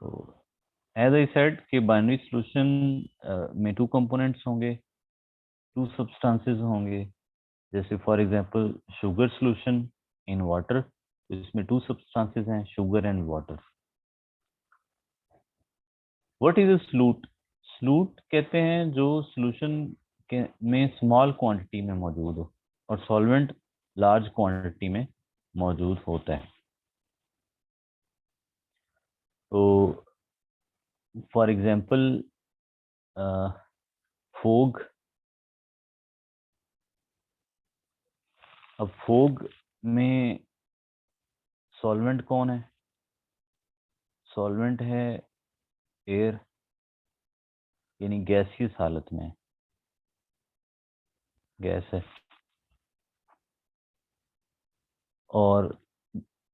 तो as I said कि binary solution में टू कंपोनेंट्स होंगे, टू सब्सटेंसेस होंगे। जैसे for example sugar solution in water, तो इसमें टू सब्सटेंसेस हैं, sugar and water. What is a solute? Solute कहते हैं जो सॉल्यूशन के में स्मॉल क्वांटिटी में मौजूद हो और सॉल्वेंट लार्ज क्वांटिटी में मौजूद होता है। तो फॉर एग्जांपल फोग। अब फोग में सॉल्वेंट कौन है? सॉल्वेंट है एयर, यानी गैसियस हालत में गैस है। और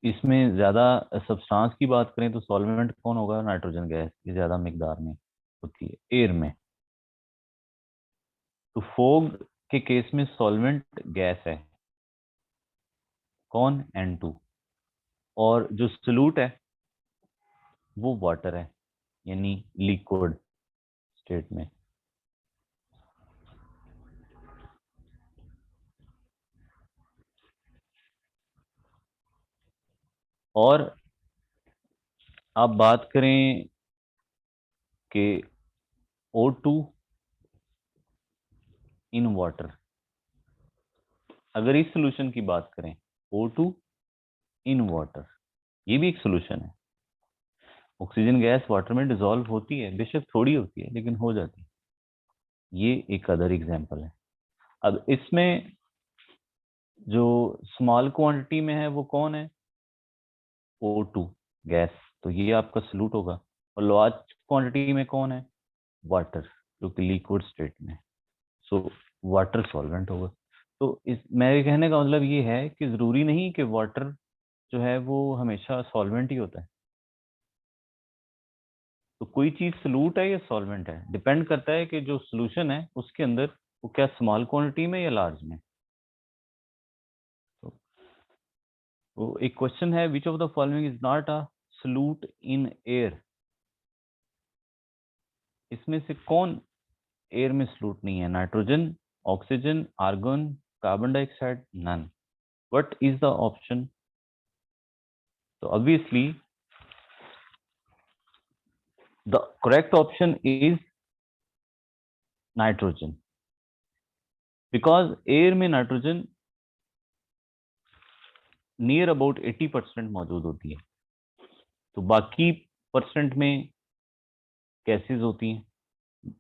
इसमें ज़्यादा सब्सटेंस की बात करें तो सॉल्वेंट कौन होगा? नाइट्रोजन गैस, ये ज़्यादा मिकदार में होती है एयर में। तो फोग के केस में सॉल्वेंट गैस है, कौन? N2। और जो सॉल्यूट है वो वाटर है, यानी लिक्विड स्टेट में। और आप बात करें कि O2 इन वाटर, अगर इस सॉल्यूशन की बात करें O2 इन वाटर, ये भी एक सॉल्यूशन है। ऑक्सीजन गैस वाटर में डिसॉल्व होती है, बेशक थोड़ी होती है लेकिन हो जाती है। ये एक अदर एग्जांपल है। अब इसमें जो स्मॉल क्वांटिटी में है वो कौन है? O2 गैस, तो ये आपका सॉल्यूट होगा। और लार्ज क्वांटिटी में कौन है? वाटर, जो कि लिक्विड स्टेट में। सो वाटर सॉल्वेंट होगा। तो इस मेरे कहने का मतलब ये है कि जरूरी नहीं कि वाटर जो है वो हमेशा सॉल्वेंट ही होता है। तो कोई चीज सॉल्यूट है या सॉल्वेंट है, डिपेंड करता है कि जो सॉल्यूशन है उसके अंदर वो क्या स्मॉल क्वांटिटी में या लार्ज में। तो वो एक क्वेश्चन है, which of the following is not a solute in air? इसमें से कौन एयर में सॉल्यूट नहीं है? Nitrogen, oxygen, argon, carbon dioxide, none. What is the option? तो obviously the correct option is nitrogen, because air में nitrogen near about 80% मौजूद होती है। तो बाकी परसेंट में गैसेज होती हैं,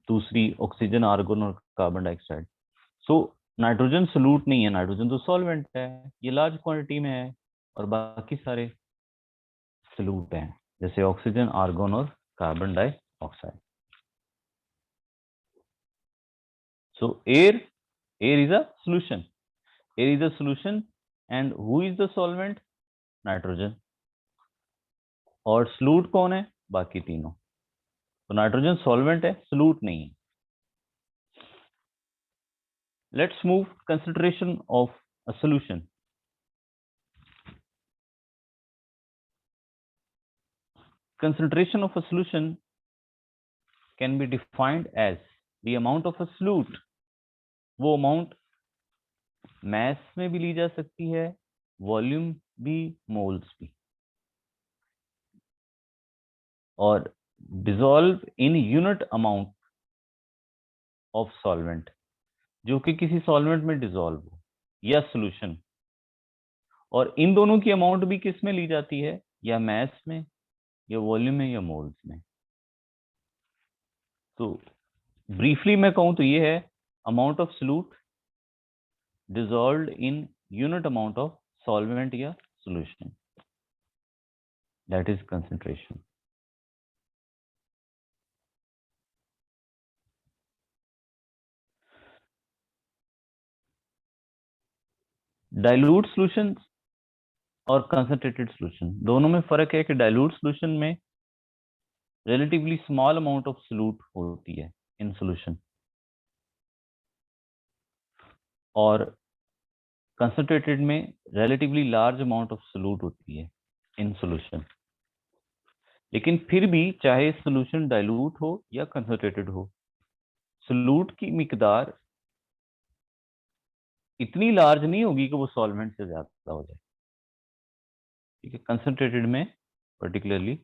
दूसरी ऑक्सीजन, आर्गन और carbon dioxide. So nitrogen solute नहीं है, नाइट्रोजन तो सॉल्वेंट है, ये लार्ज क्वांटिटी में है। और बाकी सारे सॉल्यूट हैं, जैसे ऑक्सीजन, आर्गन और carbon dioxide. So air is a solution, air is a solution. And who is the solvent? Nitrogen. और सॉल्यूट कौन है? बाकी तीनों। तो नाइट्रोजन सॉल्वेंट है, सॉल्यूट नहीं है। Let's move consideration of a solution. Concentration of a solution can be defined as the amount of a solute। वो अमाउंट मैस में भी ली जा सकती है, वॉल्यूम भी, मोल्स भी। और dissolve in unit amount of solvent, जो कि किसी सॉल्वेंट में डिसॉल्व हो या सॉल्यूशन। और इन दोनों की अमाउंट भी किस में ली जाती है? या मैस में, या वॉल्यूम में, या मोल्स में। तो ब्रीफली मैं कहूं तो ये है, amount of solute dissolved in unit amount of solvent या solution, that is concentration। dilute solution और concentrated solution दोनों में फर्क है कि dilute solution में relatively small amount of solute होती है in solution, और concentrated में relatively large amount of solute होती है in solution। लेकिन फिर भी चाहे सोल्यूशन डाइल्यूट हो या कंसंट्रेटेड हो, सोल्यूट की मिकदार इतनी लार्ज नहीं होगी कि वो सॉल्वेंट से ज्यादा हो जाए। ठीक है, कंसंट्रेटेड में पर्टिकुलरली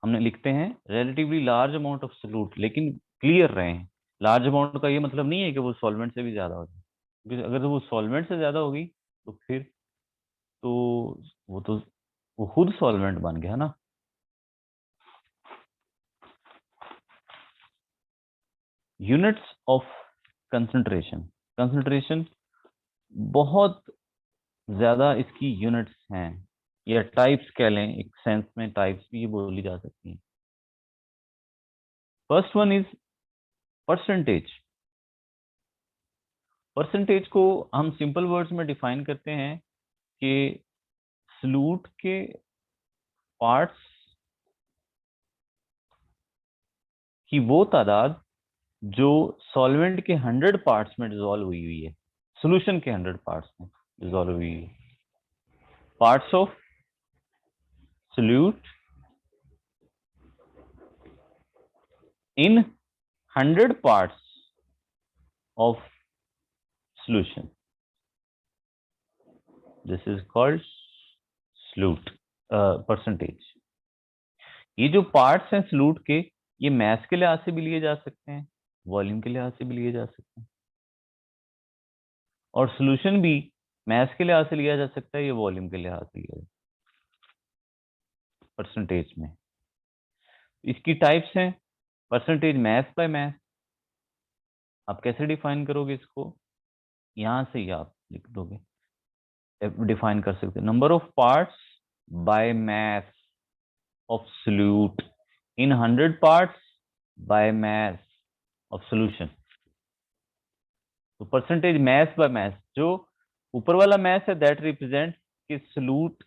हमने लिखते हैं relatively large amount of solute, लेकिन क्लियर रहे हैं, लार्ज अमाउंट का ये मतलब नहीं है कि वो सॉल्वेंट से भी ज्यादा हो जाए, क्योंकि अगर वो सॉल्वेंट से ज्यादा होगी तो फिर तो तो वो खुद सॉल्वेंट बन गया ना। यूनिट्स ऑफ कंसंट्रेशन, कंसंट्रेशन बहुत ज्यादा इसकी यूनिट्स हैं, या टाइप्स कह लें, एक सेंस में टाइप्स भी ये बोली जा सकती हैं। First one is percentage. Percentage को हम सिंपल वर्ड्स में डिफाइन करते हैं कि सॉल्यूट के पार्ट्स की वो तादाद जो सॉल्वेंट के 100 पार्ट्स में डिसॉल्व हुई हुई है, सॉल्यूशन के 100 पार्ट्स में डिसॉल्व हुई है। Parts of solute in 100 parts of solution, this is called solute percentage. ये जो पार्ट्स हैं सॉल्यूट के, ये मास के लिहाज से भी लिए जा सकते हैं, वॉल्यूम के लिहाज से भी लिए जा सकते हैं, और सॉल्यूशन भी मास के लिहाज से लिया जा सकता है, ये वॉल्यूम के लिहाज से लिया जा परसेंटेज में। इसकी टाइप्स हैं परसेंटेज मास बाय मास। आप कैसे डिफाइन करोगे इसको, यहां से ही आप लिख दोगे, डिफाइन कर सकते हैं number of parts by mass of solute in 100 parts by mass of solution. तो परसेंटेज मास बाय मास, जो ऊपर वाला मास है दैट रिप्रेजेंट कि सॉल्यूट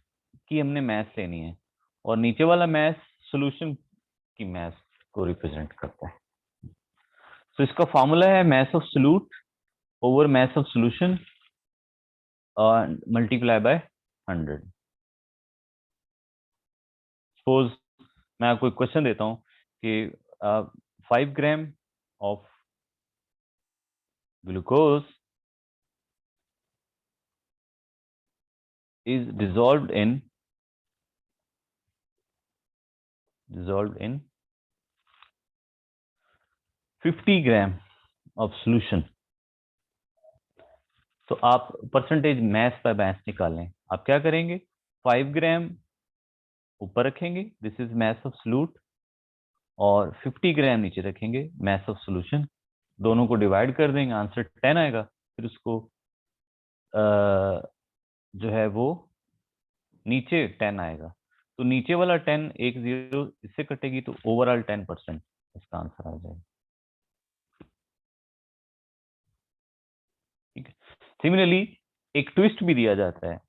की हमने मास लेनी है, और नीचे वाला मास सॉल्यूशन की मास को रिप्रेजेंट करता है। तो इसका फॉर्मूला है मास of solute over mass of solution multiply by 100। Suppose मैं आपको एक क्वेश्चन देता हूं कि 5 gram of glucose is dissolved in 50 gram of solution. तो आप परसेंटेज मास बाय मास निकाल लें। आप क्या करेंगे, 5 ग्राम ऊपर रखेंगे, this is mass of solute, और 50 ग्राम नीचे रखेंगे, मास ऑफ सॉल्यूशन। दोनों को डिवाइड कर देंगे, आंसर 10 आएगा। फिर उसको जो है वो नीचे 10 आएगा, तो नीचे वाला 10 एक जीरो इससे कटेगी, तो ओवरऑल 10% इसका आंसर आ जाएगा। ठीक है, सिमिलरली एक ट्विस्ट भी दिया जाता है।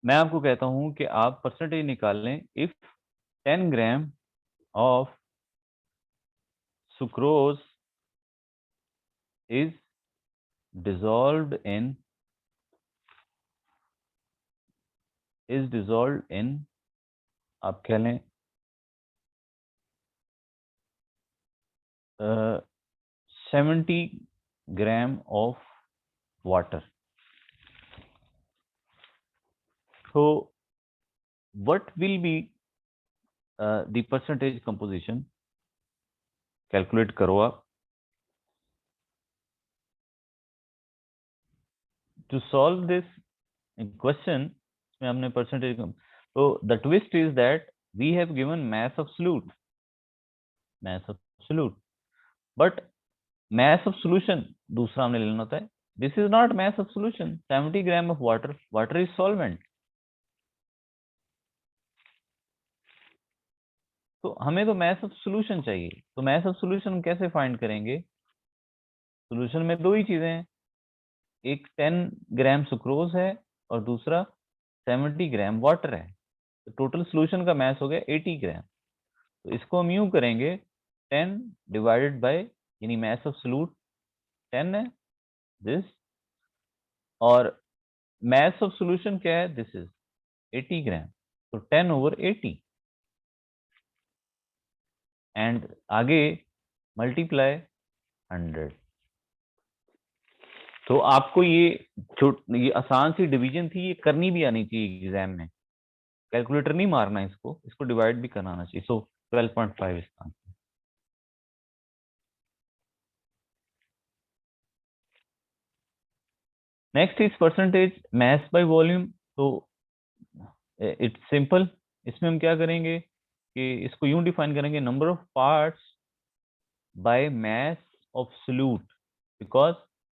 मैं आपको कहता हूं कि आप परसेंटेज निकाल लें, if 10 gram of sucrose is dissolved in आप कह लें 70 ग्राम ऑफ वाटर। तो what will be the percentage composition, calculate करो आप। टू सॉल्व दिस क्वेश्चन में हमने परसेंटेज, तो the twist is that we have given mass of solute, but mass of solution दूसरा हमने लेना होता है। This is not mass of solution, 70 gram of water, water is solvent. तो हमें तो मास ऑफ सॉल्यूशन चाहिए, तो मास ऑफ सॉल्यूशन कैसे फाइंड करेंगे। सॉल्यूशन में दो ही चीजें हैं, एक 10 ग्राम सुक्रोज है और दूसरा 70 ग्राम वाटर है। तो टोटल सॉल्यूशन का मास हो गया 80 ग्राम। तो इसको हम यूं करेंगे, 10 डिवाइडेड बाय, यानी मास ऑफ सॉल्यूट 10 है दिस, और मास ऑफ सॉल्यूशन क्या है, दिस इज 80 ग्राम, तो 10 ओवर 80। एंड आगे मल्टीप्लाई 100। तो आपको ये आसान सी डिवीजन थी, ये करनी भी आनी चाहिए एग्जाम में। कैलकुलेटर नहीं मारना, इसको डिवाइड भी कराना चाहिए। सो 12.5 इसका answer. Next is percentage mass by volume. तो इट्स सिंपल। इसमें हम क्या करेंगे कि इसको यूं डिफाइन करेंगे, number of parts by mass of solute, because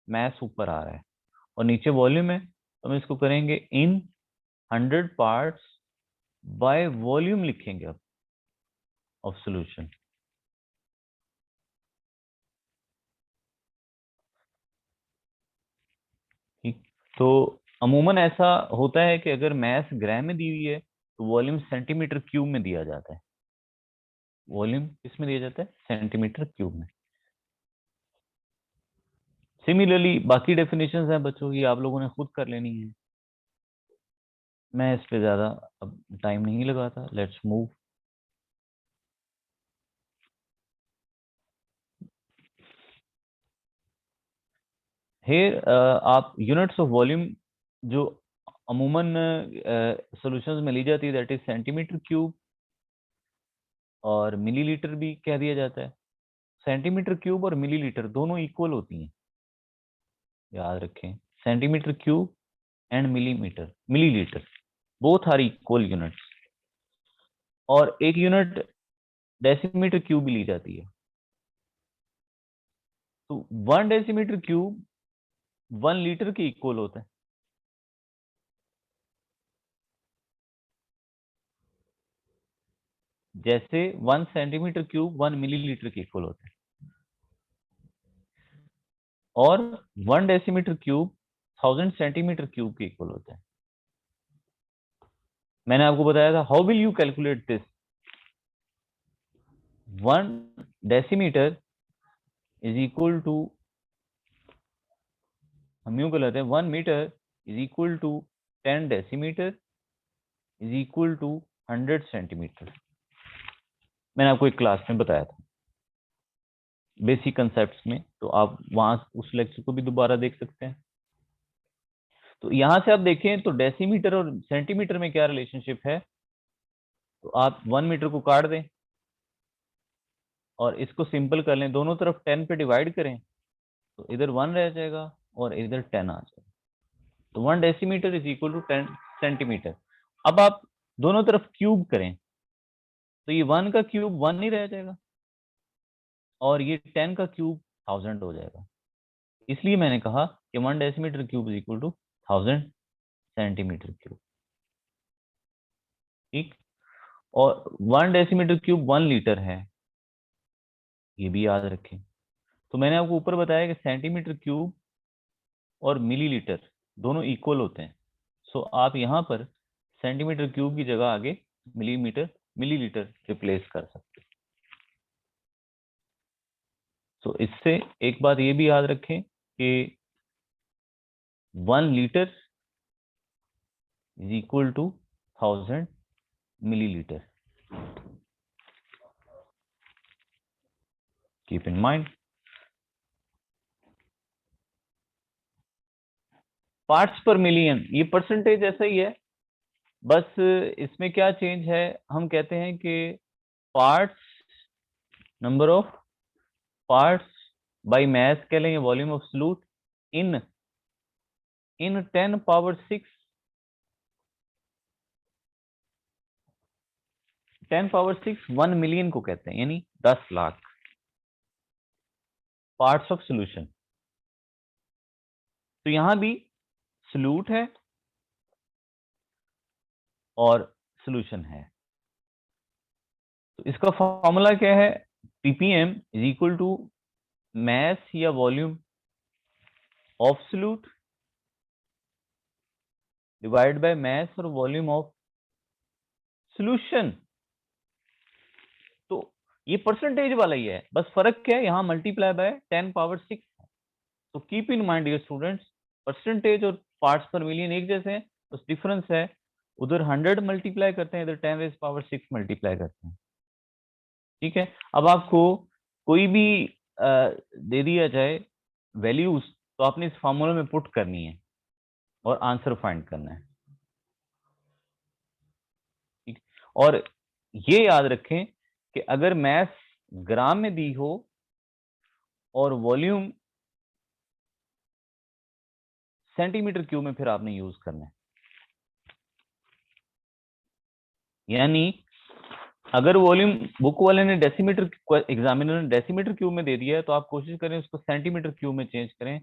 mass ऊपर आ रहा है और नीचे वॉल्यूम है, तो हम इसको करेंगे इन 100 पार्ट्स बाय वॉल्यूम लिखेंगे अब ऑफ सॉल्यूशन। ठीक। तो अमूमन ऐसा होता है कि अगर मास ग्राम में दी हुई है तो वॉल्यूम सेंटीमीटर क्यूब में दिया जाता है। वॉल्यूम किस में दिया जाता है? सेंटीमीटर क्यूब में। सिमिलरली बाकी डेफिनेशंस हैं बच्चों, ये आप लोगों ने खुद कर लेनी है, मैं इस पे ज्यादा अब टाइम नहीं लगाता। Let's move. हेयर आप यूनिट्स ऑफ वॉल्यूम जो अमूमन सॉल्यूशंस में ली जाती है, दैट इज सेंटीमीटर क्यूब, और मिलीलीटर भी कह दिया जाता है। सेंटीमीटर क्यूब और मिलीलीटर दोनों इक्वल होती हैं, याद रखें। Centimetre cube and millilitre both are equal units. और एक यूनिट डेसीमीटर क्यूब भी ली जाती है। तो 1 डेसीमीटर क्यूब 1 लीटर के इक्वल होता है। जैसे 1 सेंटीमीटर क्यूब 1 मिलीलीटर के इक्वल होता है, और 1 डेसीमीटर क्यूब 1000 सेंटीमीटर क्यूब के इक्वल होता है। मैंने आपको बताया था how will you calculate this. 1 decimetre is equal to, हम यूं कर लेते हैं, 1 metre is equal to 10 decimetre is equal to 100 centimetre. मैंने आपको एक क्लास में बताया था बेसिक कंसेप्ट्स में, तो आप वहां उस लेक्चर को भी दोबारा देख सकते हैं। तो यहां से आप देखें तो डेसीमीटर और सेंटीमीटर में क्या रिलेशनशिप है। तो आप 1 मीटर को काट दें और इसको सिंपल कर लें, दोनों तरफ 10 पे डिवाइड करें, तो इधर 1 रह जाएगा और इधर 10 आ जाएगा। तो 1 decimetre is equal to 10 centimetre. अब आप दोनों तरफ क्यूब करें तो ये 1 का क्यूब 1 ही रह जाएगा और ये 10 का क्यूब 1000 हो जाएगा। इसलिए मैंने कहा कि 1 decimetre cube is equal to 1000 centimetre cube. ठीक। और 1 डेसीमीटर क्यूब 1 लीटर है, ये भी याद रखें। तो मैंने आपको ऊपर बताया कि सेंटीमीटर क्यूब और मिलीलीटर दोनों इक्वल होते हैं। सो आप यहाँ पर सेंटीमीटर क्यूब की जगह आगे मिलीलीटर रिप्लेस कर सकते हैं। तो इससे एक बात ये भी याद रखें कि 1 litre is equal to 1000 millilitre. Keep in mind. Parts per million, ये परसेंटेज ऐसा ही है, बस इसमें क्या चेंज है, हम कहते हैं कि parts, number of parts by mass कह लेंगे, volume of solute in 10 power 6, 10 power 6 1 million को कहते हैं, यानी 10 लाख पार्ट्स ऑफ सॉल्यूशन। तो यहां भी सॉल्यूट है और सॉल्यूशन है। तो इसका फॉर्मूला क्या है? PPM is equal to mass या volume of solute divide by mass और वॉल्यूम ऑफ सॉल्यूशन। तो ये परसेंटेज वाला ही है, बस फर्क क्या है, यहाँ मल्टीप्लाई बाय 10 पावर 6। तो keep in mind dear students, percentage और पार्ट्स पर मिलियन एक जैसे हैं, बस डिफरेंस है उधर 100 मल्टीप्लाई करते हैं, इधर 10 रेज पावर 6 मल्टीप्लाई करते हैं। ठीक है, अब आपको कोई भी दे दिया जाए वैल्यूज, तो आपने इस फॉर्मूला में पुट करनी है और आंसर फाइंड करना है। ठीक, और ये याद रखें कि अगर मैस ग्राम में दी हो और वॉल्यूम सेंटीमीटर क्यूब में, फिर आपने यूज करना है। यानी अगर वॉल्यूम बुक वाले ने डेसीमीटर, एग्जामिनर ने डेसीमीटर क्यूब में दे दिया है, तो आप कोशिश करें उसको सेंटीमीटर क्यूब में चेंज करें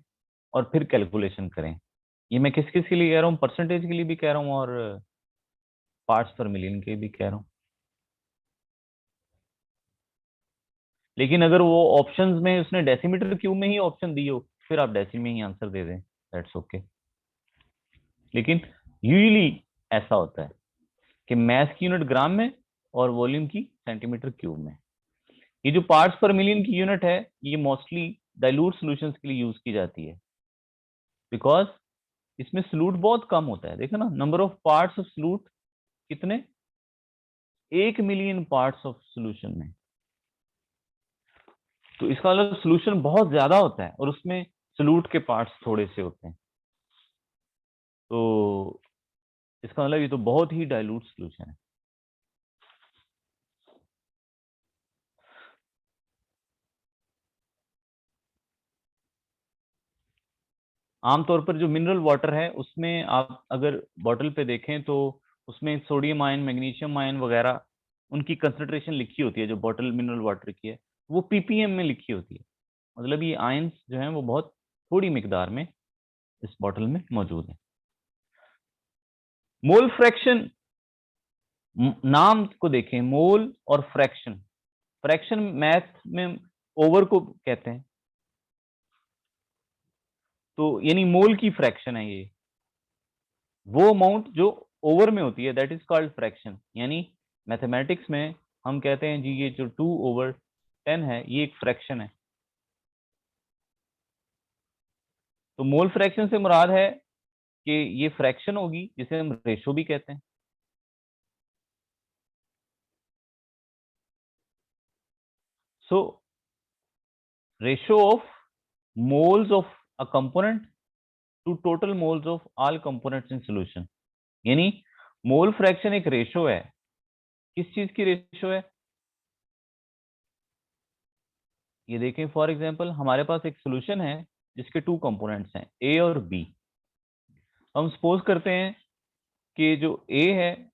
और फिर कैलकुलेशन करें। ये मैं किस किस के लिए कह रहा हूँ, परसेंटेज के लिए भी कह रहा हूँ और पार्ट्स पर मिलियन के भी कह रहा हूँ। लेकिन अगर वो ऑप्शंस में उसने डेसीमीटर क्यूब में ही ऑप्शन दी हो, फिर आप डेसी में ही आंसर दे दें, दैट्स ओके। लेकिन यूजुअली ऐसा होता है कि मैस की यूनिट ग्राम में और वॉल्यूम की सेंटीमीटर क्यूब में। ये जो पार्ट्स पर मिलियन की यूनिट है, ये मोस्टली डाइल्यूट सॉल्यूशंस के लिए यूज की जाती है, बिकॉज इसमें सॉल्यूट बहुत कम होता है। देखो ना, number of parts of solute कितने, 1 मिलियन पार्ट्स ऑफ सॉल्यूशन में। तो इसका मतलब सॉल्यूशन बहुत ज्यादा होता है और उसमें सॉल्यूट के पार्ट्स थोड़े से होते हैं। तो इसका मतलब ये तो बहुत ही डाइल्यूट सॉल्यूशन है। आमतौर पर जो मिनरल वाटर है उसमें आप अगर बॉटल पे देखें तो उसमें सोडियम आयन, मैग्नीशियम आयन वगैरह, उनकी कंसंट्रेशन लिखी होती है। जो बॉटल मिनरल वाटर की है वो पीपीएम में लिखी होती है। मतलब ये आयंस जो हैं वो बहुत थोड़ी मिकदार में इस बॉटल में मौजूद है। मोल फ्रैक्शन, नाम को देखें, मोल और फ्रैक्शन। फ्रैक्शन मैथ में ओवर को कहते हैं, तो यानी मोल की फ्रैक्शन है ये, वो अमाउंट जो ओवर में होती है, दैट इज कॉल्ड फ्रैक्शन। यानी मैथमेटिक्स में हम कहते हैं जी ये जो 2/10 है ये एक फ्रैक्शन है। तो मोल फ्रैक्शन से मुराद है कि ये फ्रैक्शन होगी जिसे हम रेशो भी कहते हैं। So ratio of moles of a component to total moles of all components in solution. यानी मोल फ्रैक्शन एक रेशो है। किस चीज की रेशो है? ये देखें, फॉर एग्जांपल हमारे पास एक सॉल्यूशन है जिसके 2 कंपोनेंट्स हैं, ए और बी। हम सपोज करते हैं कि जो ए है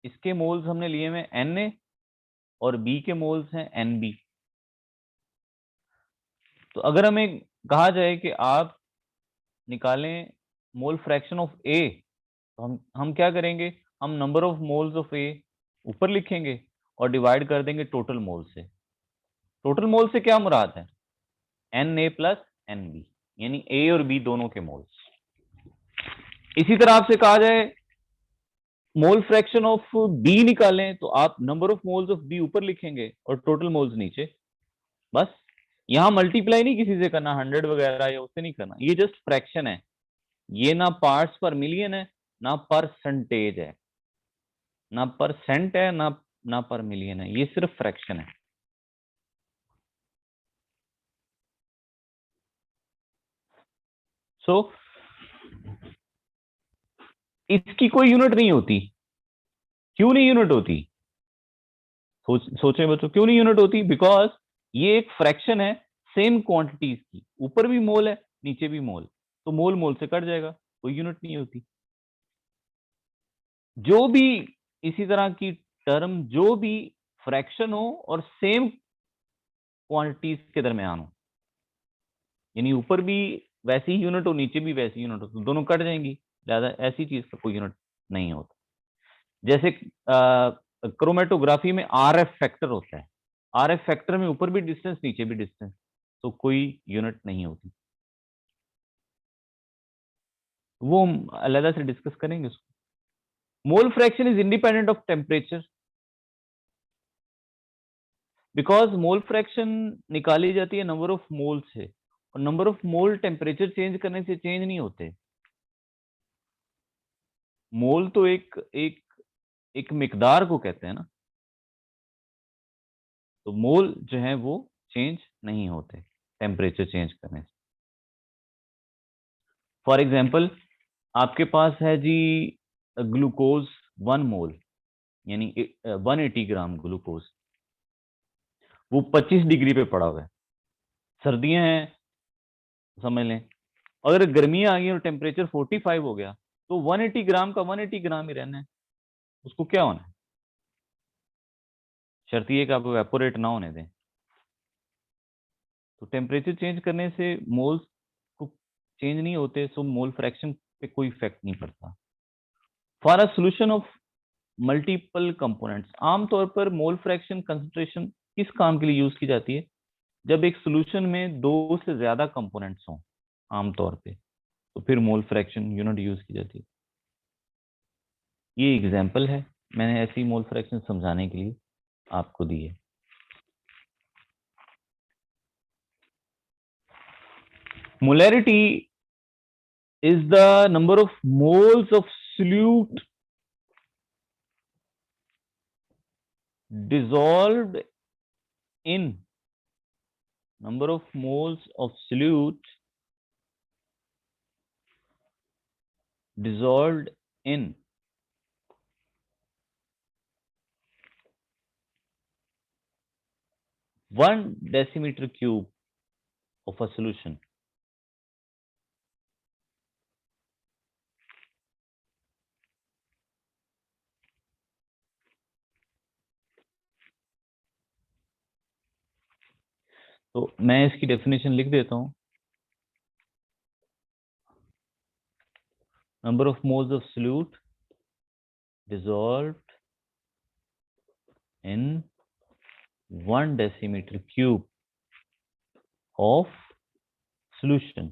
इसके मोल्स हमने लिए हुए एन ए और बी के मोल्स हैं एन बी। तो अगर हमें कहा जाए कि आप निकालें मोल फ्रैक्शन ऑफ ए, तो हम क्या करेंगे, हम नंबर ऑफ मोल्स ऑफ ए ऊपर लिखेंगे और डिवाइड कर देंगे टोटल मोल से। टोटल मोल से क्या मुराद है? N A plus N B, यानी ए और बी दोनों के मोल्स। इसी तरह आपसे कहा जाए मोल फ्रैक्शन ऑफ बी निकालें, तो आप number of moles of B ऊपर लिखेंगे और टोटल मोल्स नीचे। बस यहां मल्टीप्लाई नहीं किसी से करना, 100 वगैरह या उससे नहीं करना, ये जस्ट फ्रैक्शन है। ये ना पार्ट्स पर मिलियन है ना परसेंटेज है, ना परसेंट है ना पर मिलियन है, ये सिर्फ फ्रैक्शन है। सो इसकी कोई यूनिट नहीं होती। क्यों नहीं यूनिट होती? सोचें बच्चों, क्यों नहीं यूनिट होती? बिकॉज ये एक फ्रैक्शन है सेम क्वांटिटीज की, ऊपर भी मोल है नीचे भी मोल, तो मोल मोल से कट जाएगा, कोई यूनिट नहीं होती। जो भी इसी तरह की टर्म, जो भी फ्रैक्शन हो और सेम क्वांटिटीज के दरमियान हो, यानी ऊपर भी वैसी यूनिट हो नीचे भी वैसी यूनिट हो, तो दोनों कट जाएंगी। ज्यादा ऐसी चीज का कोई यूनिट नहीं होता। जैसे क्रोमेटोग्राफी में आर एफ फैक्टर होता है, आर एफ फैक्टर में ऊपर भी डिस्टेंस नीचे भी डिस्टेंस, तो कोई यूनिट नहीं होती। वो हम अलग से डिस्कस करेंगे उसको। Mole fraction is independent of temperature, because mole fraction निकाली जाती है नंबर ऑफ मोल से, और number of mole temperature change करने से चेंज नहीं होते। मोल तो एक एक एक मिकदार को कहते हैं ना। तो मोल जो है वो चेंज नहीं होते टेम्परेचर चेंज करने से। फॉर एग्जाम्पल आपके पास है जी ग्लूकोज 1 मोल, यानी 180 ग्राम ग्लूकोज, वो 25 डिग्री पे पड़ा हुआ है, सर्दियां हैं समझ लें। अगर गर्मियां आ गई और टेम्परेचर 45 हो गया तो 180 ग्राम का 180 ग्राम ही रहना है, उसको क्या होना है, शर्त ये कि आप वेपोरेट ना होने दें। तो टेम्परेचर चेंज करने से मोल्स को चेंज नहीं होते, सो मोल फ्रैक्शन पे कोई इफेक्ट नहीं पड़ता। For a solution of multiple components, आमतौर पर मोल फ्रैक्शन कंसंट्रेशन किस काम के लिए यूज की जाती है, जब एक सोल्यूशन में 2 से ज्यादा कंपोनेंट्स हों आमतौर पे, तो फिर मोल फ्रैक्शन यूनिट यूज की जाती है। ये एग्जाम्पल है, मैंने ऐसी मोल फ्रैक्शन समझाने के लिए आपको दी है। Molarity is the number of moles of solute dissolved in number of moles of solute dissolved in 1 decimeter cube of a solution। तो मैं इसकी डेफिनेशन लिख देता हूं। Number of moles of solute dissolved in 1 decimeter cube of solution।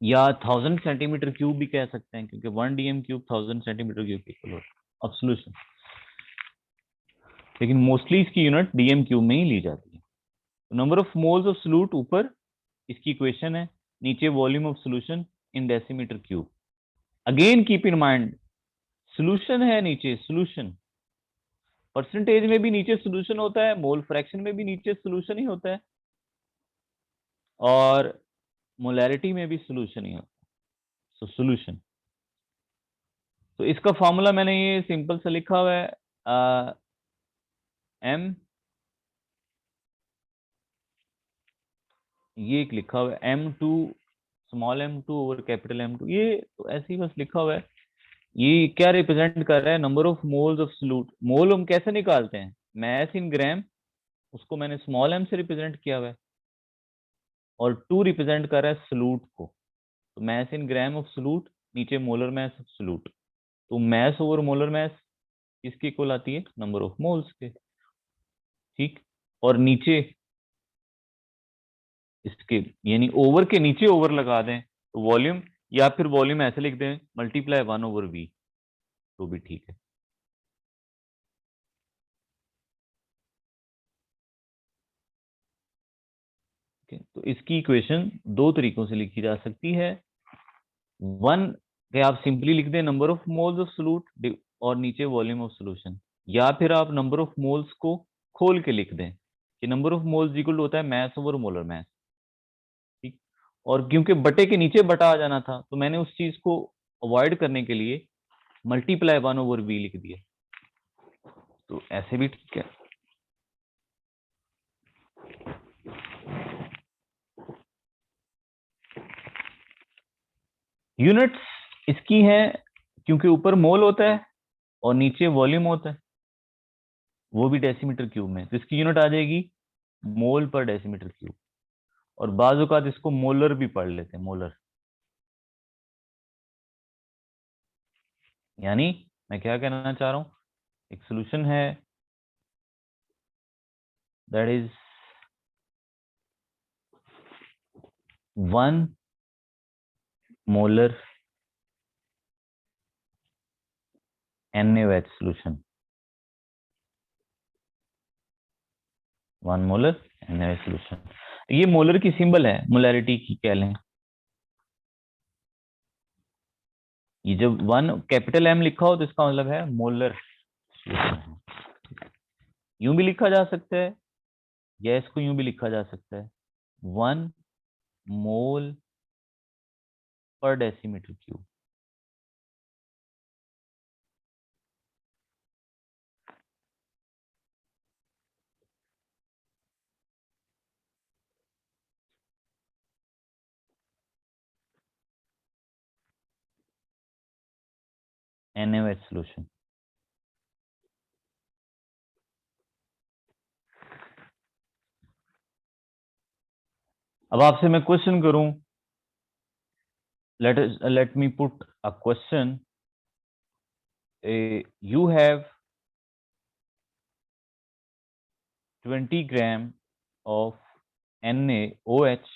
या 1000 centimetre cube भी कह सकते हैं, क्योंकि 1 dm³ 1000 सेंटीमीटर क्यूब इक्वल होता है ऑफ सोल्यूशन, लेकिन मोस्टली इसकी यूनिट dm³ में ही ली जाती है। Number of moles of solute ऊपर इसकी इक्वेशन है, नीचे volume of solution in decimetre cube. Again keep in mind solution है नीचे, सोल्यूशन परसेंटेज में भी नीचे सोल्यूशन होता है, मोल फ्रैक्शन में भी नीचे सोल्यूशन ही होता है, और मोलैरिटी में भी सोल्यूशन ही होता है। सो सोल्यूशन, तो इसका फॉर्मूला मैंने ये सिंपल सा लिखा हुआ है, एम, ये एक लिखा हुआ है M2 small m2 over capital M2, ये तो ऐसे ही बस लिखा हुआ है। ये क्या रिप्रेजेंट कर रहा है, number of moles of solute. Mole हम कैसे निकालते हैं, मैथ इन ग्राम, उसको मैंने स्मॉल m से रिप्रेजेंट किया हुआ है, और 2 रिप्रेजेंट कर रहा है सोल्यूट को, तो math in gram of solute, नीचे मोलर मैथ ऑफ सोल्यूट। तो मैथ ओवर मोलर मैथ किसकी इक्वल आती है, नंबर ऑफ मोल्स के, ठीक। और नीचे इसके यानी ओवर के नीचे ओवर लगा दें तो वॉल्यूम, या फिर वॉल्यूम ऐसे लिख दें मल्टीप्लाई 1/v, तो भी ठीक है। तो इसकी इक्वेशन 2 तरीकों से लिखी जा सकती है। वन के आप सिंपली लिख दें number of moles of solute और नीचे वॉल्यूम ऑफ सोल्यूशन, या फिर आप नंबर ऑफ मोल्स को खोल के लिख दें कि नंबर ऑफ मोल्स इक्वल होता है मैथ ओवर मोलर मैथ, ठीक। और क्योंकि बटे के नीचे बटा आ जाना था, तो मैंने उस चीज को अवॉइड करने के लिए मल्टीप्लाई 1/v लिख दिया, तो ऐसे भी ठीक है। यूनिट्स इसकी हैं, क्योंकि ऊपर मोल होता है और नीचे वॉल्यूम होता है, वो भी डेसीमीटर क्यूब में, तो इसकी यूनिट आ जाएगी मोल पर डेसीमीटर क्यूब। और बाज़ औक़ात इसको मोलर भी पढ़ लेते हैं, मोलर। यानी मैं क्या कहना चाह रहा हूं, एक सोल्यूशन है that is 1 molar NaOH solution, 1 molar NaOH solution. ये मोलर की सिंबल है, मोलैरिटी की कह लें। ये जब 1 कैपिटल M लिखा हो तो इसका मतलब है मोलर सॉल्यूशन है। यूं भी लिखा जा सकता है या इसको यूं भी लिखा जा सकता है 1 मोल पर डेसीमीटर क्यूब। NaOH solution. अब आपसे मैं क्वेश्चन करूं, let me put a question. You have 20 gram of NaOH.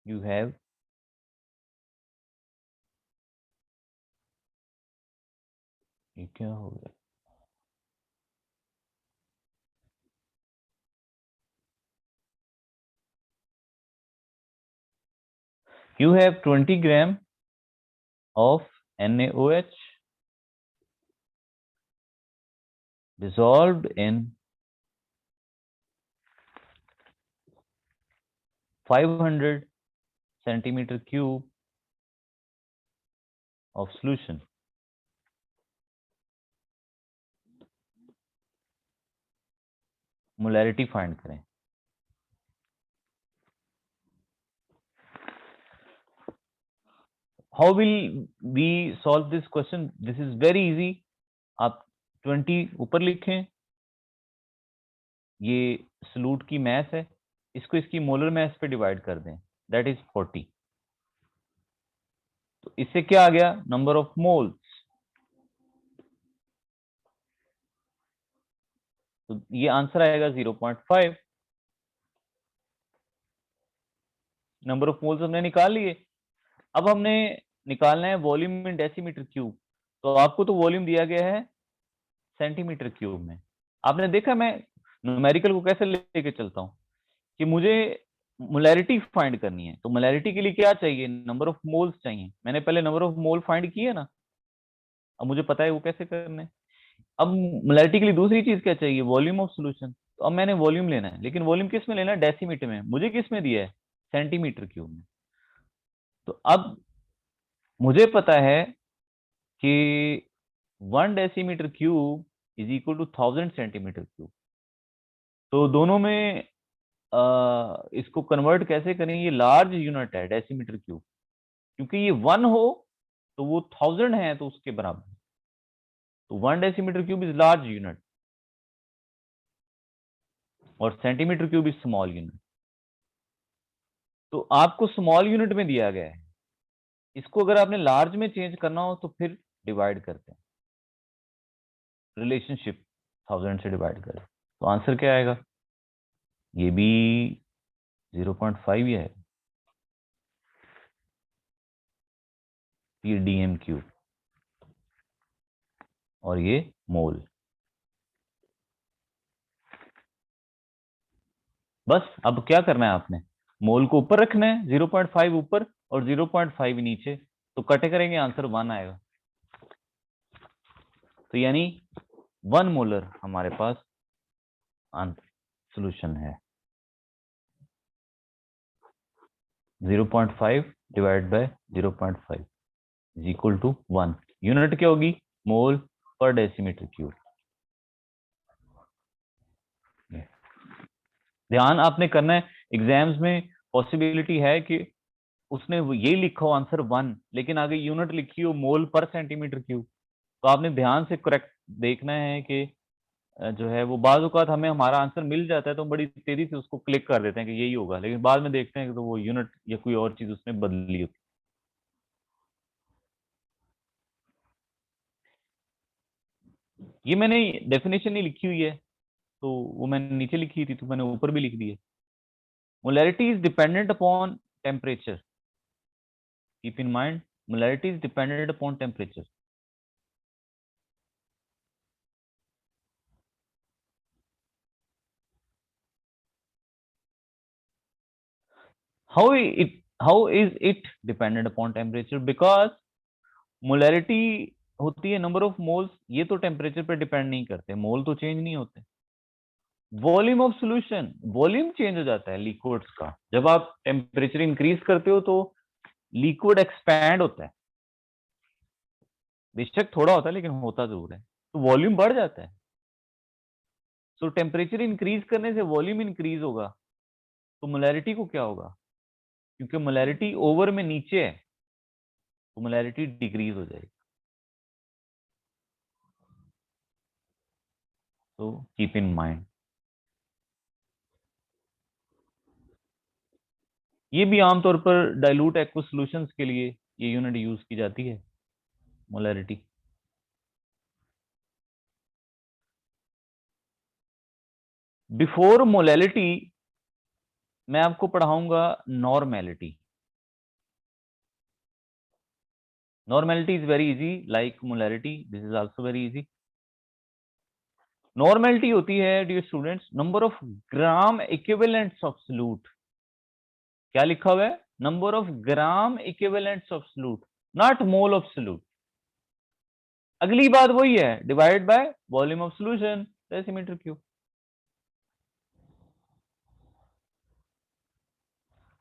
You have ये क्या हो गया? You have 20 gram of NaOH dissolved in 500 centimeter cube of solution. Molarity find करें। How will we solve this question? This is very easy. आप 20 ऊपर लिखें, ये solute की मास है, इसको इसकी मोलर मास पे डिवाइड कर दें, दैट इज 40। तो इससे क्या आ गया? Number of moles. तो ये आंसर आएगा 0.5। नंबर ऑफ मोल्स हमने निकाल लिए। अब हमने निकालना है वॉल्यूम इन डेसीमीटर क्यूब। तो आपको तो वॉल्यूम दिया गया है सेंटीमीटर क्यूब में। आपने देखा मैं न्यूमेरिकल को कैसे लेके चलता हूं कि मुझे मोलैरिटी फाइंड करनी है। तो मोलैरिटी के लिए क्या चाहिए? नंबर ऑफ मोल्स चाहिए। मैंने पहले नंबर ऑफ मोल फाइंड किए ना, अब मुझे पता है वो कैसे करने। अब मोलैरिटी के लिए दूसरी चीज क्या चाहिए? Volume of solution. तो अब मैंने वॉल्यूम लेना है, लेकिन वॉल्यूम किस में लेना है? डेसीमीटर में। मुझे किस में दिया है? सेंटीमीटर क्यूब में। तो अब मुझे पता है कि 1 decimetre cube is equal to 1000 centimetre cube. तो दोनों में इसको कन्वर्ट कैसे करें? ये लार्ज यूनिट है डेसीमीटर क्यूब, क्योंकि ये 1 हो तो वो 1000 है तो उसके बराबर। तो 1 decimetre cube is large unit और centimetre cube is small unit. तो आपको स्मॉल यूनिट में दिया गया है, इसको अगर आपने लार्ज में चेंज करना हो तो फिर डिवाइड करते हैं, रिलेशनशिप 1000 से डिवाइड करें। तो आंसर क्या आएगा? ये भी 0.5 ही है। ये डीएम क्यूब और ये मोल। बस अब क्या करना है आपने? मोल को ऊपर रखना है, 0.5 ऊपर और 0.5 नीचे। तो कटे करेंगे, आंसर 1 आएगा। तो यानी 1 मोलर हमारे पास सॉल्यूशन है। 0.5 divide by 0.5 is equal to 1। Unit क्या होगी? मोल पर डेसीमीटर क्यूब। ध्यान आपने करना है, एग्जाम्स में पॉसिबिलिटी है कि उसने ये लिखा हो आंसर 1, लेकिन आगे यूनिट लिखी हो मोल पर सेंटीमीटर क्यूब। तो आपने ध्यान से करेक्ट देखना है कि जो है वो बाज़ औक़ात हमें हमारा आंसर मिल जाता है तो बड़ी तेजी से उसको क्लिक कर देते हैं कि यही होगा, लेकिन बाद में देखते हैं कि तो वो यूनिट या कोई और चीज उसने बदली होती। ये मैंने डेफिनेशन नहीं लिखी हुई है, तो वो मैंने नीचे लिखी थी तो मैंने ऊपर भी लिख दी है। Molarity is dependent upon temperature. Keep in mind, molarity is dependent upon temperature. How it how is it dependent upon temperature? Because molarity होती है नंबर ऑफ मोल्स, ये तो टेम्परेचर पे डिपेंड नहीं करते, मोल तो चेंज नहीं होते। Volume of solution, volume change हो जाता है लिक्विड्स का, जब आप टेम्परेचर इंक्रीज करते हो तो लिक्विड एक्सपैंड होता है, बेशक थोड़ा होता है लेकिन होता जरूर है, तो वॉल्यूम बढ़ जाता है। सो टेम्परेचर इंक्रीज करने से वॉल्यूम इंक्रीज होगा, तो मोलैरिटी को क्या होगा? क्योंकि मोलैरिटी ओवर में नीचे है तो मोलैरिटी डिक्रीज हो जाएगी। तो कीप इन माइंड, ये भी आमतौर पर डाइल्यूट एक्वस सॉल्यूशंस के लिए ये यूनिट यूज की जाती है, मोलैरिटी। बिफोर मोलैलिटी मैं आपको पढ़ाऊंगा normality. Normality is very easy like molarity, this is also very easy. Normality होती है dear students number of gram equivalents of solute. क्या लिखा हुआ है? Number of gram equivalents of solute, not mole of solute. अगली बात वही है, divide by volume of solution decimetre cube.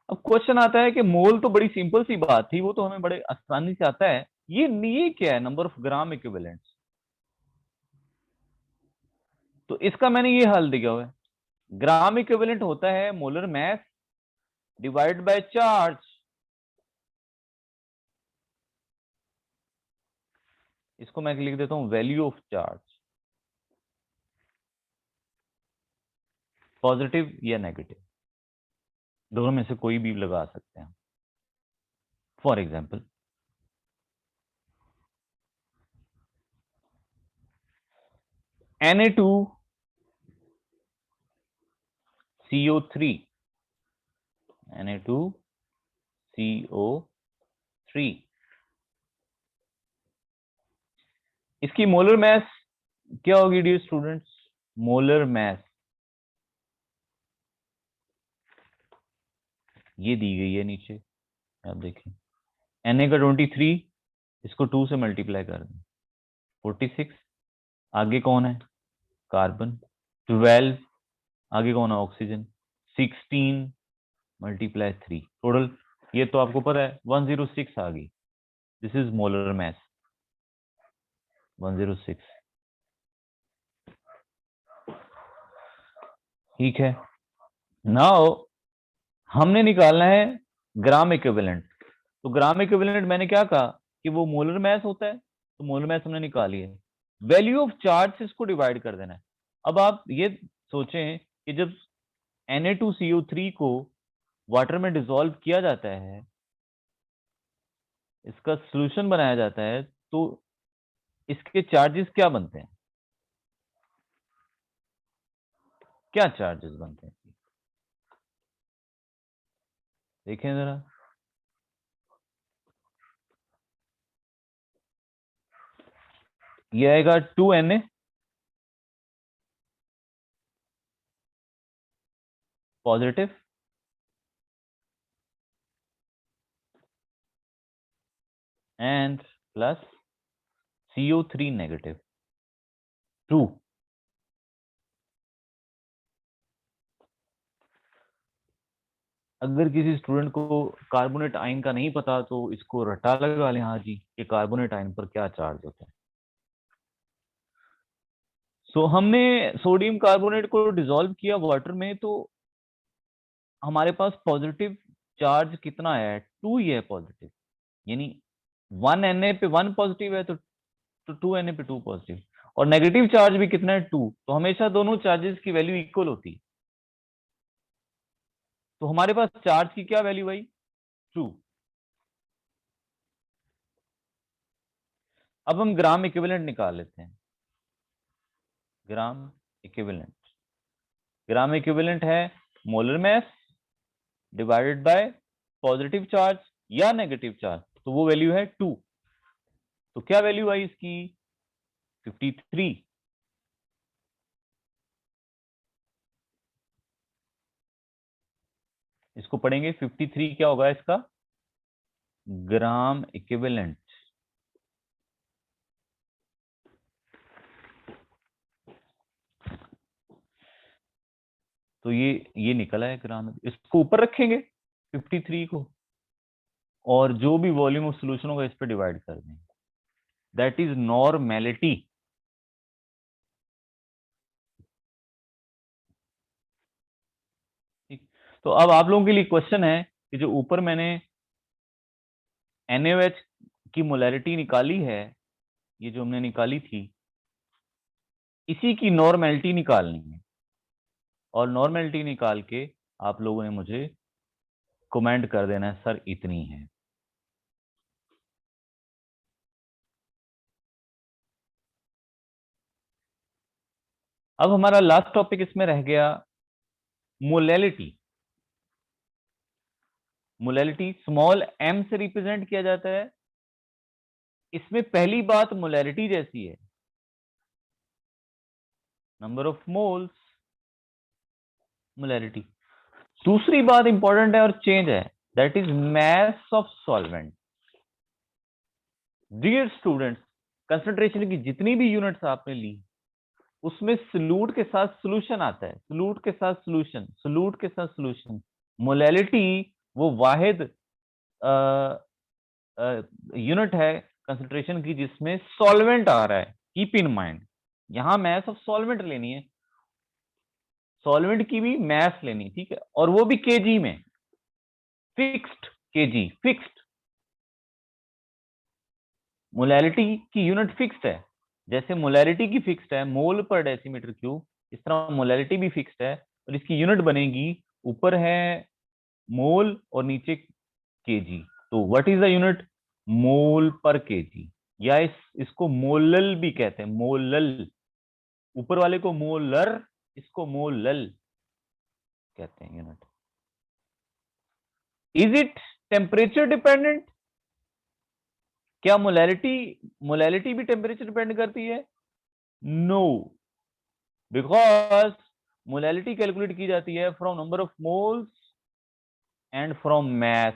अब क्वेश्चन आता है कि मोल तो बड़ी सिंपल सी बात थी, वो तो हमें बड़े आसानी से आता है, ये क्या है नंबर ऑफ ग्राम इक्विवेलेंट्स? तो इसका मैंने ये हल दिया हुआ है, ग्राम इक्विवेलेंट होता है molar mass divide by charge. इसको मैं लिख देता हूं वैल्यू ऑफ चार्ज, पॉजिटिव या नेगेटिव, दोनों में से कोई भी लगा सकते हैं। फॉर एग्जाम्पल Na2CO3, Na2CO3, इसकी मोलर मास क्या होगी डियर स्टूडेंट्स? मोलर मास ये दी गई है नीचे, आप देखें Na का 23, इसको 2 से मल्टीप्लाई कर दें 46, आगे कौन है? कार्बन। 12, आगे कौन है? ऑक्सीजन। 16 मल्टीप्लाई 3, टोटल ये तो आपको पता है 106 आ गई। This is molar mass 106। ठीक है, नाउ हमने निकालना है ग्राम इक्विवेलेंट। तो ग्राम इक्विवेलेंट मैंने क्या कहा कि वो मोलर मास होता है, तो मोलर मास हमने निकाली है, वैल्यू ऑफ चार्ज से इसको डिवाइड कर देना है। अब आप ये सोचें कि जब Na2CO3 को वाटर में डिसॉल्व किया जाता है, इसका सॉल्यूशन बनाया जाता है, तो इसके चार्जेस क्या बनते हैं? क्या चार्जेस बनते हैं देखें जरा। ये आएगा 2Na positive and plus CO3 negative, true. अगर किसी स्टूडेंट को कार्बोनेट आयन का नहीं पता तो इसको रटा लगा लें, हाँ जी, कि कार्बोनेट आयन पर क्या चार्ज होता है। सो हमने सोडियम कार्बोनेट को डिसॉल्व किया वाटर में, तो हमारे पास पॉजिटिव चार्ज कितना है? 2 ही है पॉजिटिव, यानी 1Na पे 1 पॉजिटिव है, तो 2Na पे 2 पॉजिटिव, और नेगेटिव चार्ज भी कितना है? 2। तो हमेशा दोनों चार्जेस की वैल्यू इक्वल होती है, तो हमारे पास चार्ज की क्या वैल्यू आई? 2। अब हम ग्राम इक्विवेलेंट निकाल लेते हैं। ग्राम इक्विवेलेंट, ग्राम इक्विवेलेंट है molar mass divided by positive charge या नेगेटिव चार्ज, तो वो वैल्यू है 2। तो क्या वैल्यू आई इसकी? 53। इसको पढ़ेंगे 53 क्या होगा इसका? Gram equivalent. तो ये निकला है ग्राम, इसको ऊपर रखेंगे 53 को, और जो भी वॉल्यूम ऑफ सोल्यूशन होगा इस पर डिवाइड कर देंगे, दैट इज नॉर्मेलिटी। ठीक, तो अब आप लोगों के लिए क्वेश्चन है कि जो ऊपर मैंने NaOH की मोलैरिटी निकाली है, ये जो हमने निकाली थी, इसी की नॉर्मेलिटी निकालनी है, और नॉर्मेलिटी निकाल के आप लोगों ने मुझे कमेंट कर देना है सर इतनी है। अब हमारा लास्ट टॉपिक इसमें रह गया मोलैलिटी। मोलैलिटी स्मॉल m से रिप्रेजेंट किया जाता है। इसमें पहली बात मोलैलिटी जैसी है, नंबर ऑफ मोल्स, मोलैलिटी। दूसरी बात इंपॉर्टेंट है और चेंज है, that is mass of solvent. Dear students, concentration की जितनी भी यूनिट्स आपने ली, उसमें सल्यूट के साथ सॉल्यूशन आता है, सल्यूट के साथ सॉल्यूशन, सल्यूट के साथ सॉल्यूशन। मोलैलिटी वो वाहिद यूनिट है कंसंट्रेशन की जिसमें सॉल्वेंट आ रहा है। कीप इन माइंड, यहां मैस ऑफ सॉल्वेंट लेनी है, सॉल्वेंट की भी मैस लेनी, ठीक है, और वो भी केजी में, फिक्स्ड केजी, फिक्स्ड। मोलैलिटी की यूनिट फिक्स्ड है, जैसे मोलैलिटी की फिक्स्ड है मोल पर डेसीमीटर क्यूब, इस तरह मोलैलिटी भी फिक्स्ड है, और इसकी यूनिट बनेगी, ऊपर है मोल और नीचे केजी। तो व्हाट इज द यूनिट? मोल पर केजी, या इसको मोलल भी कहते हैं, मोलल। ऊपर वाले को मोलर, इसको मोलल कहते हैं unit. Is it temperature dependent? क्या मोलैलिटी मोलैलिटी भी टेम्परेचर डिपेंड करती है? नो, बिकॉज मोलैलिटी कैलकुलेट की जाती है from number of moles and from mass,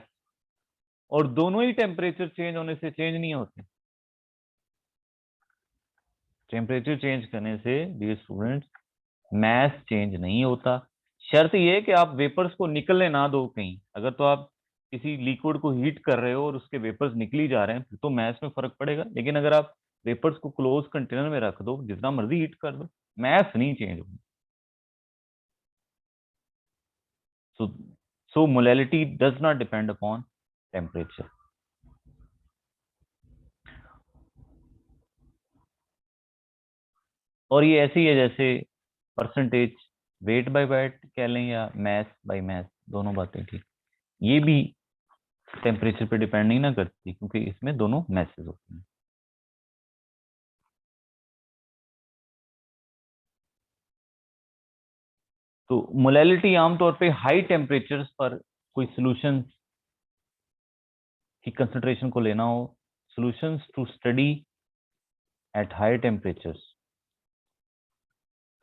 और दोनों ही टेम्परेचर चेंज होने से चेंज नहीं होते। टेम्परेचर चेंज करने से डियर स्टूडेंट्स मैस चेंज नहीं होता। शर्त यह है कि आप वेपर्स को निकलने ना दो कहीं। अगर तो आप किसी लिक्विड को हीट कर रहे हो और उसके वेपर्स निकली जा रहे हैं, फिर तो मैस में फर्क पड़ेगा। लेकिन अगर आप वेपर्स को क्लोज कंटेनर में रख दो, जितना मर्जी हीट कर दो, मैस नहीं चेंज होगी। So, so molality does not depend upon temperature. और ये ऐसे ही है जैसे परसेंटेज वेट बाय वेट कह लें या मैस बाय मैस, दोनों बातें ठीक। ये भी टेम्परेचर पे डिपेंड नहीं ना करती, क्योंकि इसमें दोनों मैसेज होते हैं। तो मोलैलिटी आमतौर पे हाई टेम्परेचर्स पर कोई सॉल्यूशन की कंसंट्रेशन को लेना हो, solutions to study at high temperatures.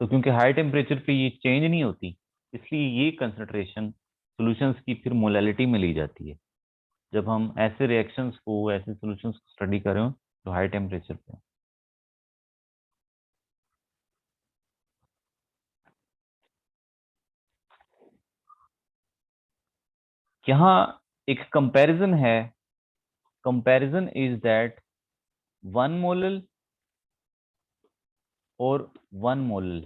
तो क्योंकि हाई टेम्परेचर पे ये चेंज नहीं होती, इसलिए ये कंसंट्रेशन सॉल्यूशंस की फिर मोलैलिटी में ली जाती है, जब हम ऐसे रिएक्शंस को, ऐसे सॉल्यूशंस को स्टडी कर रहे हो तो हाई टेम्परेचर पे। यहाँ एक कंपैरिजन है, कंपैरिजन इज दैट 1 मोलल और 1 मोलल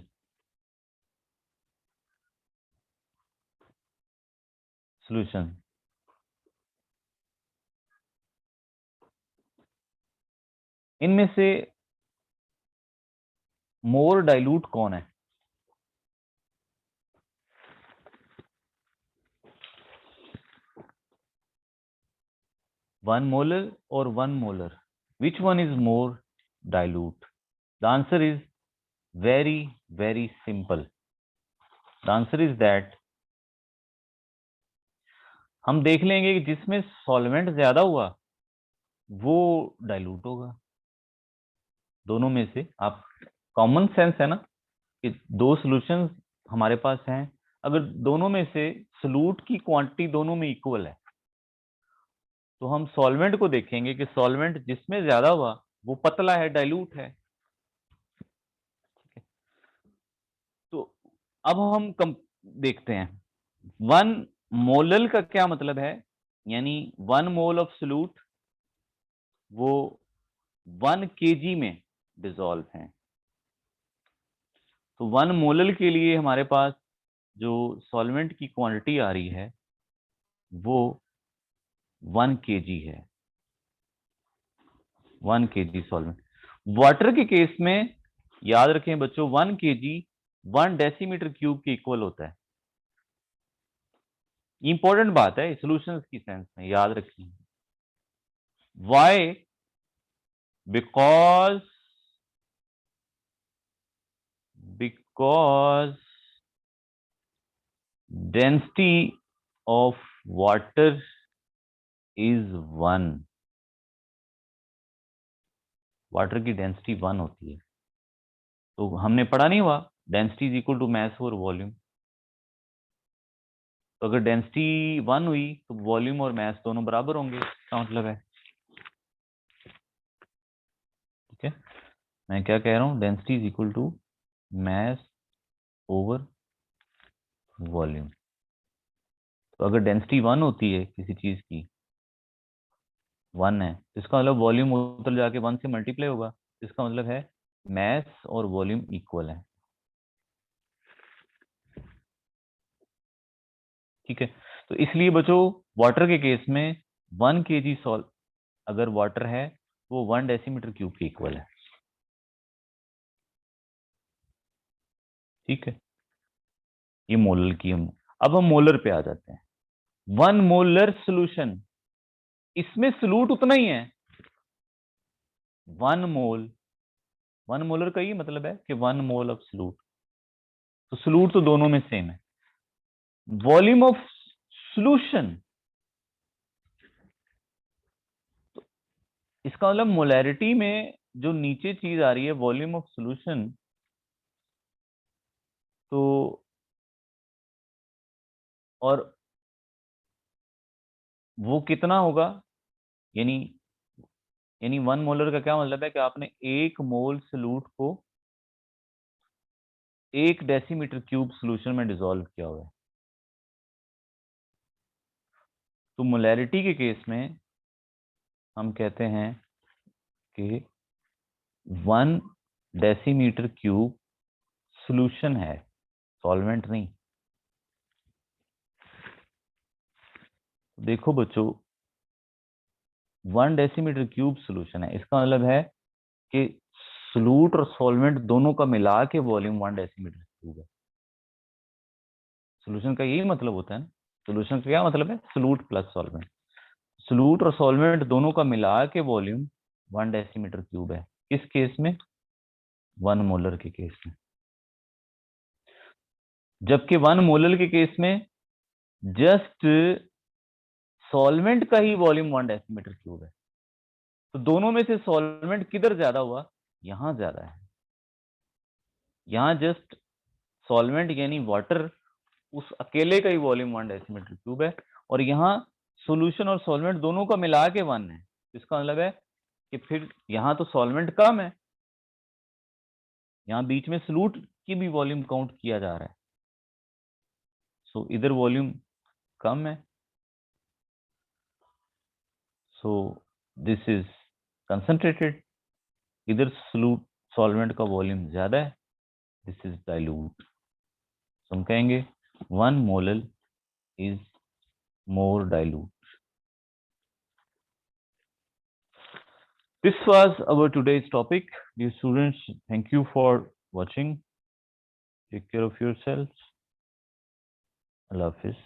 सॉल्यूशन, इनमें से मोर डाइल्यूट कौन है? वन मोलर और 1 molar, which one is more dilute? The answer is very very simple. The answer is that हम देख लेंगे कि जिसमें सॉल्वेंट ज्यादा हुआ वो डाइल्यूट होगा। दोनों में से आप, कॉमन सेंस है ना कि दो सॉल्यूशंस हमारे पास हैं, अगर दोनों में से सॉल्यूट की क्वांटिटी दोनों में इक्वल है, तो हम सॉल्वेंट को देखेंगे कि सॉल्वेंट जिसमें ज्यादा हुआ वो पतला है, डाइल्यूट है। तो अब हम देखते हैं 1 मोलल का क्या मतलब है, यानी 1 मोल ऑफ सोल्यूट वो 1 kg में डिसॉल्व है। तो 1 मोलल के लिए हमारे पास जो सॉल्वेंट की क्वांटिटी आ रही है वो 1 kg है, 1 kg सॉल्वेंट। वाटर के केस में याद रखें बच्चों, 1 kg 1 डेसीमीटर क्यूब के इक्वल होता है। इंपॉर्टेंट बात है सॉल्यूशंस की सेंस में, याद रखिए। Why? Because density of water is 1। Water की डेंसिटी 1 होती है। तो हमने पढ़ा नहीं हुआ, density is equal to mass और वॉल्यूम। तो अगर डेंसिटी 1 हुई तो वॉल्यूम और मैस दोनों बराबर होंगे, इसका मतलब है। ठीक है, मैं क्या कह रहा हूं, density is equal to mass over volume. तो अगर डेंसिटी 1 होती है किसी चीज की, 1 है, तो इसका मतलब वॉल्यूम उधर जाके 1 से मल्टीप्लाई होगा। इसका मतलब है मैस और वॉल्यूम इक्वल है। ठीक है, तो इसलिए बच्चों वाटर के केस में 1 kg सॉल्व अगर वाटर है वो 1 डेसीमीटर क्यूब के इक्वल है। ठीक है, ये मोलर की अब हम मोलर पे आ जाते हैं। 1 मोलर सोल्यूशन, इसमें सोल्यूट उतना ही है। 1 मोलर का ये मतलब है कि 1 मोल ऑफ सोल्यूट, तो सोल्यूट तो दोनों में सेम है। वॉल्यूम ऑफ सोल्यूशन, इसका मतलब मोलैरिटी में जो नीचे चीज आ रही है वॉल्यूम ऑफ सोल्यूशन, तो और वो कितना होगा, यानी 1 मोलर का क्या मतलब है कि आपने 1 मोल सोल्यूट को 1 डेसीमीटर क्यूब सोल्यूशन में डिसॉल्व किया हुआ है। तो मोलैरिटी के केस में हम कहते हैं कि 1 डेसीमीटर क्यूब सोल्यूशन है, सॉल्वेंट नहीं। देखो बच्चों 1 डेसीमीटर क्यूब सोल्यूशन है, इसका मतलब है कि सोल्यूट और सॉल्वेंट दोनों का मिला के वॉल्यूम 1 डेसीमीटर क्यूब है। सोल्यूशन का यही मतलब होता है ना, सोल्यूशन का क्या मतलब है, सोल्यूट प्लस सॉल्वेंट। सोल्यूट और सॉल्वेंट दोनों का मिला के वॉल्यूम 1 डेसीमीटर क्यूब है। किस केस में? 1 मोलर के केस में। जबकि 1 मोलर के केस में जस्ट सॉल्वेंट का ही वॉल्यूम 1 डेसीमीटर क्यूब है। तो दोनों में से सॉल्वेंट किधर ज्यादा हुआ? यहां ज्यादा है। यहां जस्ट सॉल्वेंट यानी वाटर उस अकेले का ही वॉल्यूम 1 डेसीमीटर क्यूब है, और यहाँ सॉल्यूशन और सॉल्वेंट दोनों का मिला के 1 है। इसका मतलब है कि फिर यहाँ तो सॉल्वेंट कम है, यहाँ बीच में सोल्यूट की भी वॉल्यूम काउंट किया जा रहा है, सो इधर वॉल्यूम कम है, सो दिस इज कंसंट्रेटेड। इधर सोल्यूट सॉल्वेंट का वॉल्यूम ज्यादा है, दिस इज डाइल्यूट। तो हम कहेंगे 1 molal is more dilute. This was our today's topic. Dear students, thank you for watching. Take care of yourselves. Allah Hafiz.